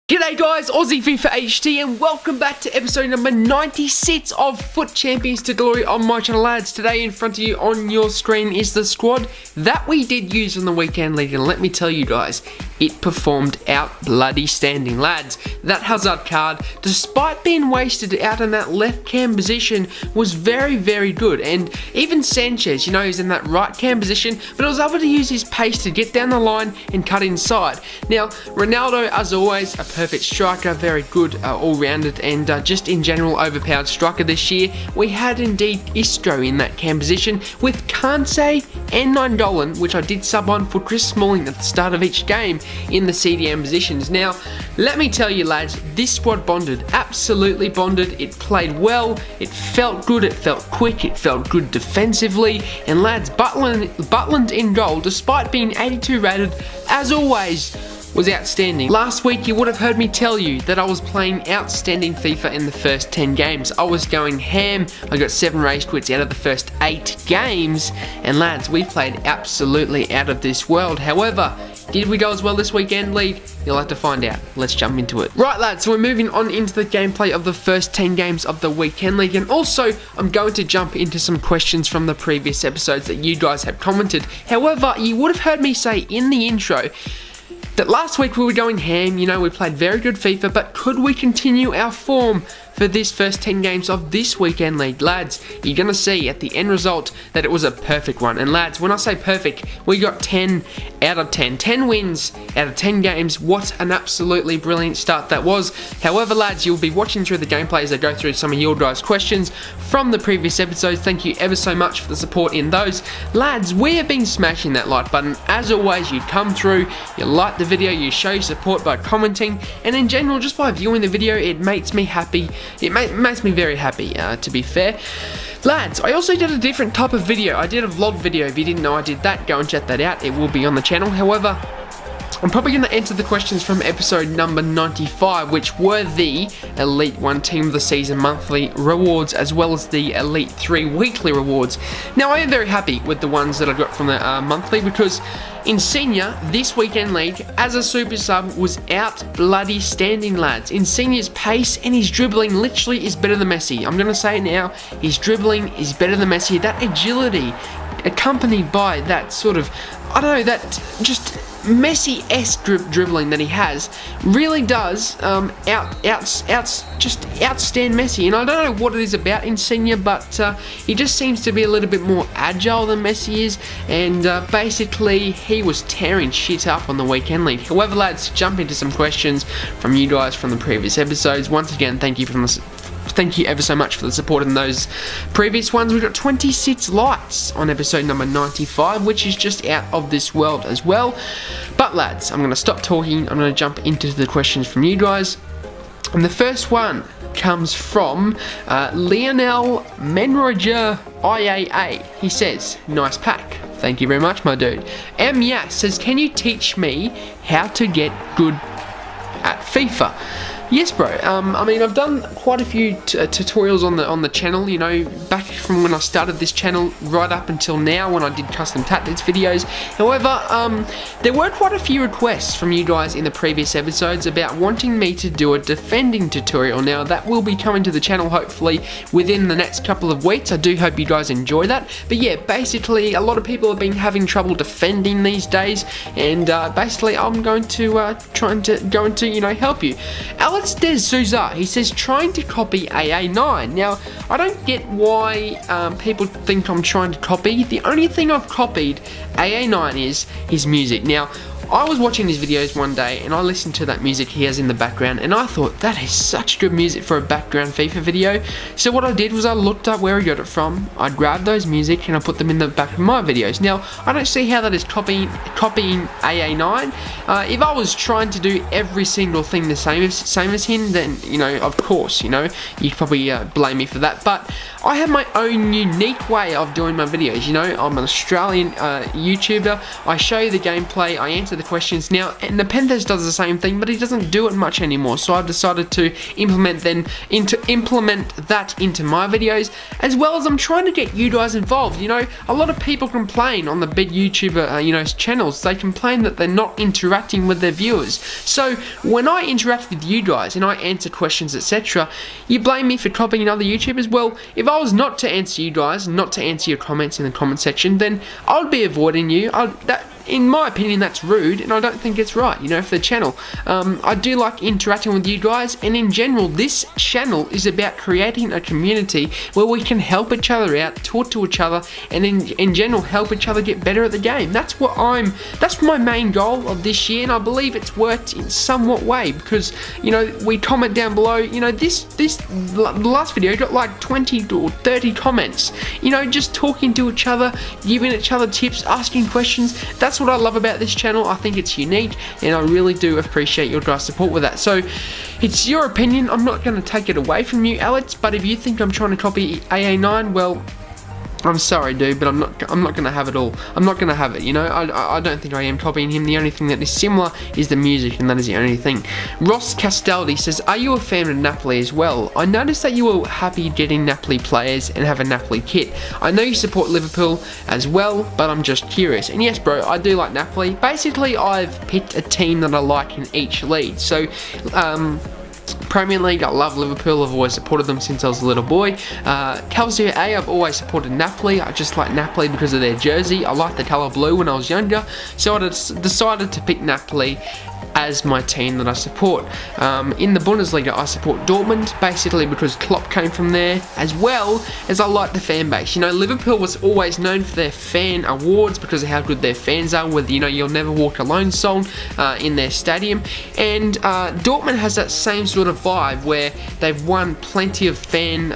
G'day guys, Aussie FIFA HT, and welcome back to episode number 96 of FUT Champions to glory on my channel, lads. Today in front of you on your screen is the squad that we did use on the weekend league, and let me tell you guys, it performed out bloody standing, lads. That Hazard card, despite being wasted out in that left cam position, was very good. And even Sanchez, you know, he's in that right cam position, but he was able to use his pace to get down the line and cut inside. Now, Ronaldo, as always, a perfect striker, very good all-rounded, and just in general overpowered striker this year. We had indeed Isco in that cam position with Kante and Nainggolan, which I did sub on for Chris Smalling at the start of each game in the CDM positions. Now, let me tell you lads, this squad bonded, absolutely bonded. It played well, it felt good, it felt quick, it felt good defensively, and lads, Butland in goal, despite being 82 rated, as always, was outstanding. Last week you would have heard me tell you that I was playing outstanding FIFA in the first 10 games. I was going ham. I got 7 race quits out of the first 8 games, and lads, we played absolutely out of this world. However, did we go as well this weekend league? You'll have to find out. Let's jump into it. Right lads, so we're moving on into the gameplay of the first 10 games of the weekend league, and also I'm going to jump into some questions from the previous episodes that you guys have commented. However, you would have heard me say in the intro that last week we were going ham, you know, we played very good FIFA, but could we continue our form for this first 10 games of this weekend league? Lads, you're going to see at the end result that it was a perfect one. And lads, when I say perfect, we got 10 out of 10. 10 wins out of 10 games. What an absolutely brilliant start that was. However, lads, you'll be watching through the gameplay as I go through some of your guys' questions from the previous episodes. Thank you ever so much for the support in those. Lads, we have been smashing that like button. As always, you come through, you like the video, you show your support by commenting, and in general, just by viewing the video, it makes me happy. It makes me very happy, to be fair. Lads, I also did a different type of video. I did a vlog video. If you didn't know I did that, go and check that out. It will be on the channel. However, I'm probably going to answer the questions from episode number 95, which were the Elite 1 Team of the Season monthly rewards, as well as the Elite 3 weekly rewards. Now, I am very happy with the ones that I got from the monthly, because in Senior, this weekend league, as a super sub, was out bloody standing, lads. In Senior's pace and his dribbling literally is better than Messi. I'm going to say it now, his dribbling is better than Messi. That agility, accompanied by that sort of, I don't know, that just Messi-esque dribbling that he has, really does just outstand Messi. And I don't know what it is about in Senior, but he just seems to be a little bit more agile than Messi is, and basically he was tearing shit up on the weekend league. However, lads, jump into some questions from you guys from the previous episodes. Once again, thank you ever so much for the support in those previous ones. We got 26 likes on episode number 95, which is just out of this world as well. But lads, I'm going to stop talking. I'm going to jump into the questions from you guys. And the first one comes from Lionel Menroger IAA. He says, nice pack. Thank you very much, my dude. Yas says, can you teach me how to get good at FIFA? Yes, bro. I mean, I've done quite a few tutorials on the channel, you know, back from when I started this channel right up until now when I did custom tactics videos. However, there were quite a few requests from you guys in the previous episodes about wanting me to do a defending tutorial. Now, that will be coming to the channel hopefully within the next couple of weeks. I do hope you guys enjoy that. But yeah, basically, a lot of people have been having trouble defending these days, and basically, I'm going to you know, help you. Alex Des Souza, he says, trying to copy AA9. Now, I don't get why people think I'm trying to copy. The only thing I've copied AA9 is his music. Now, I was watching his videos one day and I listened to that music he has in the background, and I thought that is such good music for a background FIFA video. So what I did was I looked up where he got it from, I grabbed those music and I put them in the back of my videos. Now, I don't see how that is copying AA9. If I was trying to do every single thing the same as him, then, you know, of course, you know, you'd probably blame me for that. But I have my own unique way of doing my videos. You know, I'm an Australian YouTuber. I show you the gameplay, I answer the questions now, and the Panthers does the same thing, but he doesn't do it much anymore. So I've decided to implement that into my videos, as well as I'm trying to get you guys involved. You know, a lot of people complain on the big YouTuber channels. They complain that they're not interacting with their viewers. So when I interact with you guys and I answer questions, etc., you blame me for copying other YouTubers. Well, if I was not to answer you guys, not to answer your comments in the comment section, then I would be avoiding you. In my opinion, that's rude, and I don't think it's right, you know, for the channel. I do like interacting with you guys, and in general, this channel is about creating a community where we can help each other out, talk to each other, and in general, help each other get better at the game. That's my main goal of this year, and I believe it's worked in somewhat way, because, you know, we comment down below, you know, the last video got like 20 or 30 comments, you know, just talking to each other, giving each other tips, asking questions. That's what I love about this channel. I think it's unique, and I really do appreciate your guys' support with that. So it's your opinion. I'm not going to take it away from you, Alex, but if you think I'm trying to copy AA9, well, I'm sorry, dude, but I'm not going to have it all. I'm not going to have it, you know. I don't think I am copying him. The only thing that is similar is the music, and that is the only thing. Ross Castaldi says, are you a fan of Napoli as well? I noticed that you were happy getting Napoli players and have a Napoli kit. I know you support Liverpool as well, but I'm just curious. And yes, bro, I do like Napoli. Basically, I've picked a team that I like in each league. So, Premier League, I love Liverpool. I've always supported them since I was a little boy. Calcio A, I've always supported Napoli. I just like Napoli because of their jersey. I liked the colour blue when I was younger, so I decided to pick Napoli as my team that I support. In the Bundesliga, I support Dortmund, basically because Klopp came from there, as well as I like the fan base. You know, Liverpool was always known for their fan awards because of how good their fans are, with, you know, You'll Never Walk Alone song in their stadium. And Dortmund has that same sort of vibe where they've won plenty of fan,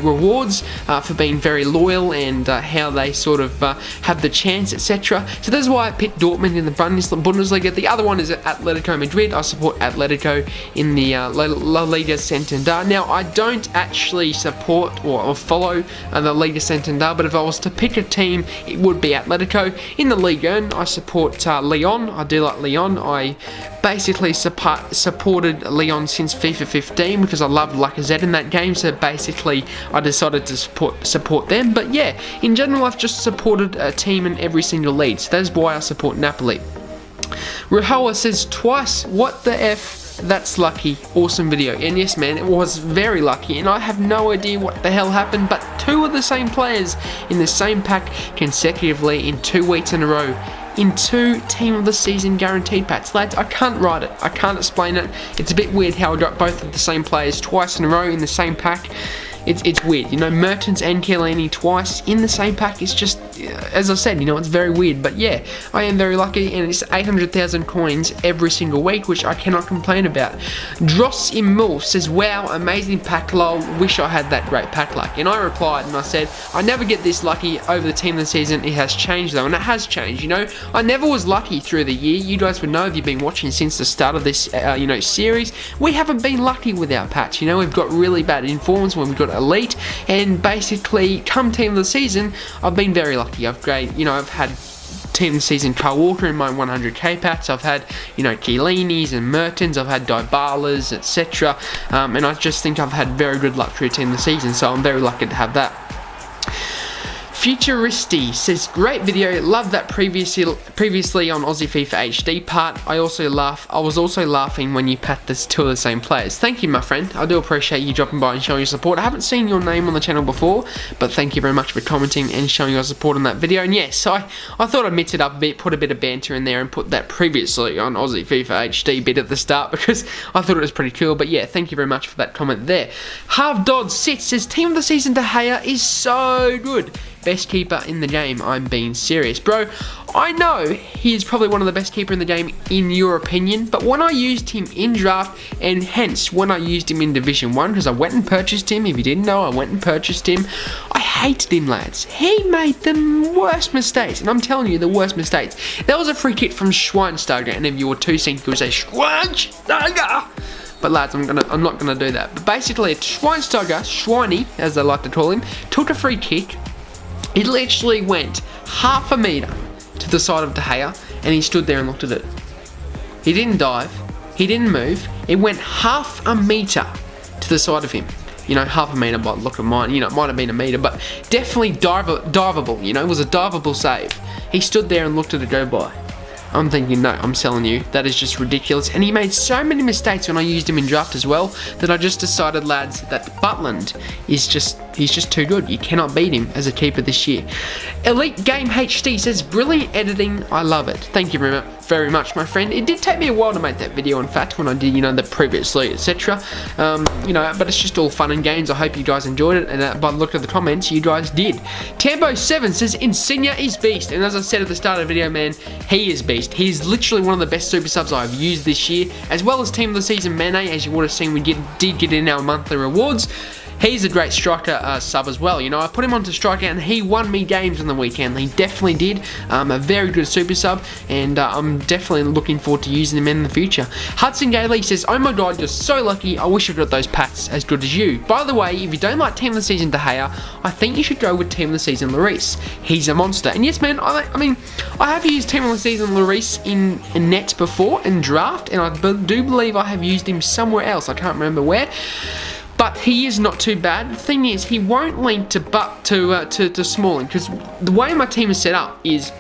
rewards for being very loyal, and how they sort of have the chance, etc. So that's why I picked Dortmund in the Bundesliga. The other one is Atletico Madrid. I support Atletico in the La Liga Santander. Now, I don't actually support or follow the Liga Santander, but if I was to pick a team, it would be Atletico. In the Ligue 1, I support Lyon. I do like Lyon. I basically supported Lyon since FIFA 15 because I loved Lacazette in that game, so basically I decided to support them. But yeah, in general, I've just supported a team in every single league, so that's why I support Napoli. Rahowa says twice, what the F, that's lucky, awesome video. And yes, man, it was very lucky, and I have no idea what the hell happened, but two of the same players in the same pack consecutively in 2 weeks in a row, in 2 Team of the Season guaranteed packs. Lads, I can't write it, I can't explain it. It's a bit weird how I got both of the same players twice in a row in the same pack. It's weird, you know, Mertens and Chiellini twice in the same pack. It's just, as I said, you know, it's very weird. But yeah, I am very lucky, and it's 800,000 coins every single week, which I cannot complain about. Dross Imul says, wow, amazing pack, lol, wish I had that great pack luck. And I replied and I said, I never get this lucky over the Team of the Season. It has changed though, and it has changed, you know. I never was lucky through the year. You guys would know if you've been watching since the start of this, series. We haven't been lucky with our packs, you know. We've got really bad informs when we've got elite, and basically come Team of the Season, I've been very lucky. I've had Team of the Season Kyle Walker in my 100k packs. I've had, Chiellinis and Mertens. I've had Dybalas, etc. And I just think I've had very good luck through Team of the Season, so I'm very lucky to have that. Futuristi says, great video, love that previously on Aussie FIFA HD part. I was also laughing when you packed this 2 of the same players. Thank you, my friend. I do appreciate you dropping by and showing your support. I haven't seen your name on the channel before, but thank you very much for commenting and showing your support on that video. And yes, so I thought I'd mix it up a bit, put a bit of banter in there, and put that previously on Aussie FIFA HD bit at the start because I thought it was pretty cool. But yeah, thank you very much for that comment there. Half Dodd Sits says, Team of the Season De Gea is so good. Best keeper in the game, I'm being serious. Bro, I know he is probably one of the best keeper in the game in your opinion, but when I used him in draft, and hence when I used him in Division 1, because I went and purchased him, if you didn't know, I went and purchased him, I hated him, lads. He made the worst mistakes, and I'm telling you, the worst mistakes. There was a free kick from Schweinsteiger, and if you were too cynical, you would say, Schweinsteiger! But lads, I'm not gonna do that. But basically, Schweinsteiger, Schweiny, as they like to call him, took a free kick. It literally went half a metre to the side of De Gea, and he stood there and looked at it. He didn't dive. He didn't move. It went half a metre to the side of him. You know, half a metre, but look at mine, you know, it might have been a metre, but definitely diveable, you know, it was a diveable save. He stood there and looked at it go by. I'm thinking, no, I'm telling you, that is just ridiculous. And he made so many mistakes when I used him in draft as well, that I just decided, lads, that Butland is he's just too good. You cannot beat him as a keeper this year. Elite Game HD says, brilliant editing, I love it. Thank you very much, my friend. It did take me a while to make that video, in fact, when I did, you know, the previously, etc. You know, but it's just all fun and games. I hope you guys enjoyed it, and by the look of the comments, you guys did. Tambo7 says, Insignia is beast, and as I said at the start of the video, man, he is beast. He's literally one of the best super subs I've used this year, as well as Team of the Season Mane, as you would have seen we did get in our monthly rewards. He's a great striker sub as well. You know, I put him onto striker and he won me games on the weekend. He definitely did. A very good super sub, and I'm definitely looking forward to using him in the future. Hudson Gailey says, oh my god, you're so lucky. I wish I got those packs as good as you. By the way, if you don't like Team of the Season De Gea, I think you should go with Team of the Season Lloris. He's a monster. And yes, man, I mean, I have used Team of the Season Lloris in net before, in draft, and I do believe I have used him somewhere else. I can't remember where. But he is not too bad. The thing is, he won't link to Smalling, because the way my team is set up is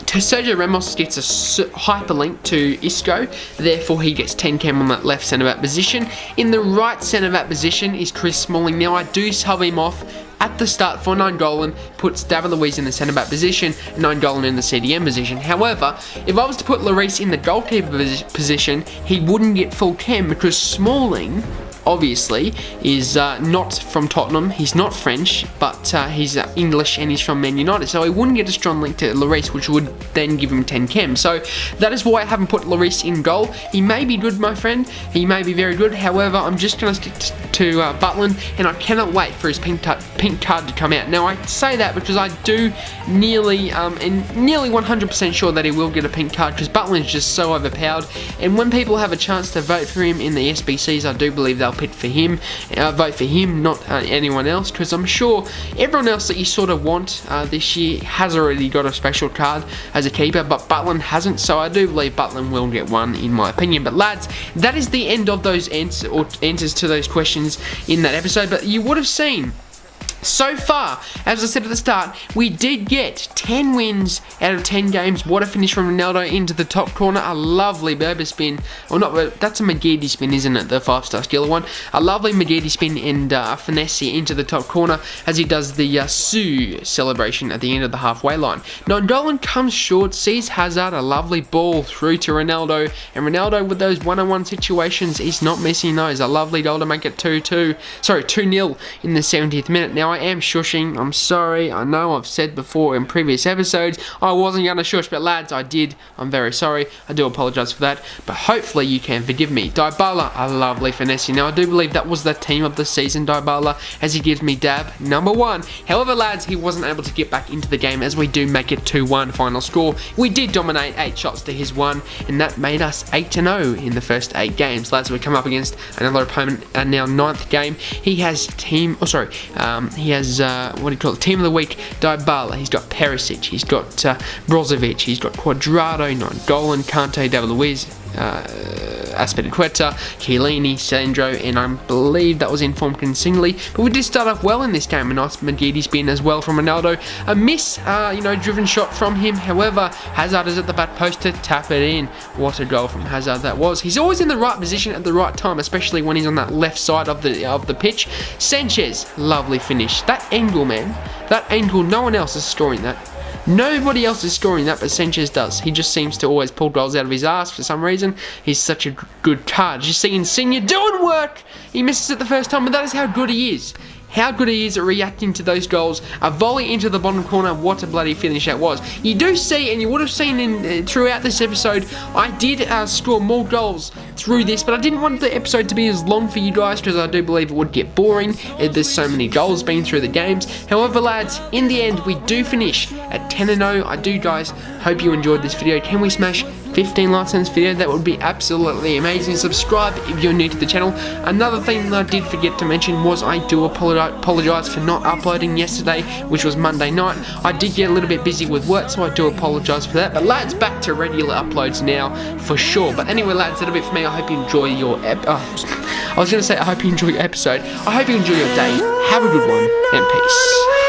Sergio Ramos gets a hyperlink to Isco, therefore he gets 10 chem on that left centre back position. In the right centre back position is Chris Smalling. Now I do sub him off at the start for Nainggolan, puts David Luiz in the centre back position, Nainggolan in the CDM position. However, if I was to put Lloris in the goalkeeper position, he wouldn't get full chem because Smalling obviously is not from Tottenham. He's not French, but he's English and he's from Man United, so he wouldn't get a strong link to Lloris, which would then give him 10 chem. So that is why I haven't put Lloris in goal. He may be good, my friend. He may be very good. However, I'm just going to stick to Butland, and I cannot wait for his pink card to come out. Now I say that because I do nearly 100% sure that he will get a pink card, because Butland is just so overpowered. And when people have a chance to vote for him in the SBCs, I do believe they'll vote for him, not anyone else, because I'm sure everyone else that you sort of want this year has already got a special card as a keeper, but Butland hasn't, so I do believe Butland will get one in my opinion. But lads, that is the end of those answers to those questions in that episode. But you would have seen so far, as I said at the start, we did get 10 wins out of 10 games. What a finish from Ronaldo into the top corner. A lovely Berber spin. Well, not, that's a McGeady spin, isn't it? The 5-star skiller one. A lovely McGeady spin and finesse into the top corner as he does the Sue celebration at the end of the halfway line. Nainggolan comes short, sees Hazard, a lovely ball through to Ronaldo, and Ronaldo with those one-on-one situations is not missing those. A lovely goal to make it 2-0 in the 70th minute. Now I am shushing, I'm sorry, I know I've said before in previous episodes I wasn't going to shush, but lads, I did. I'm very sorry, I do apologise for that, but hopefully you can forgive me. Dybala, a lovely finesse. Now I do believe that was the team of the season, Dybala, as he gives me dab number 1. However, lads, he wasn't able to get back into the game as we do make it 2-1 final score. We did dominate 8 shots to his 1, and that made us 8-0 in the first 8 games. Lads, we come up against another opponent in our 9th game. He has team of the week, Dybala. He's got Perisic, he's got Brozovic, he's got Quadrado, Nainggolan, Kante, David Luiz, Aspilicueta, Chiellini, Sandro, and I believe that was informed Consigley. But we did start off well in this game. A nice McGeady spin as well from Ronaldo. A miss, driven shot from him. However, Hazard is at the back post to tap it in. What a goal from Hazard that was. He's always in the right position at the right time, especially when he's on that left side of the pitch. Sanchez, lovely finish. That angle, man. That angle, no one else is scoring that. Nobody else is scoring that, but Sanchez does. He just seems to always pull goals out of his ass for some reason. He's such a good card. You see Insigne doing work. He misses it the first time, but that is how good he is. How good he is at reacting to those goals. A volley into the bottom corner. What a bloody finish that was. You do see, and you would have seen throughout this episode, I did score more goals through this, but I didn't want the episode to be as long for you guys because I do believe it would get boring if there's so many goals being through the games. However, lads, in the end, we do finish at 10-0. I do, guys, hope you enjoyed this video. Can we smash 15 likes on this video? That would be absolutely amazing. Subscribe if you're new to the channel. Another thing that I did forget to mention was I do apologize for not uploading yesterday, which was Monday night. I did get a little bit busy with work, so I do apologize for that. But lads, back to regular uploads now for sure. But anyway, lads, that'll be it for me. I hope you enjoy your I was going to say I hope you enjoy your episode. I hope you enjoy your day. Have a good one, and peace.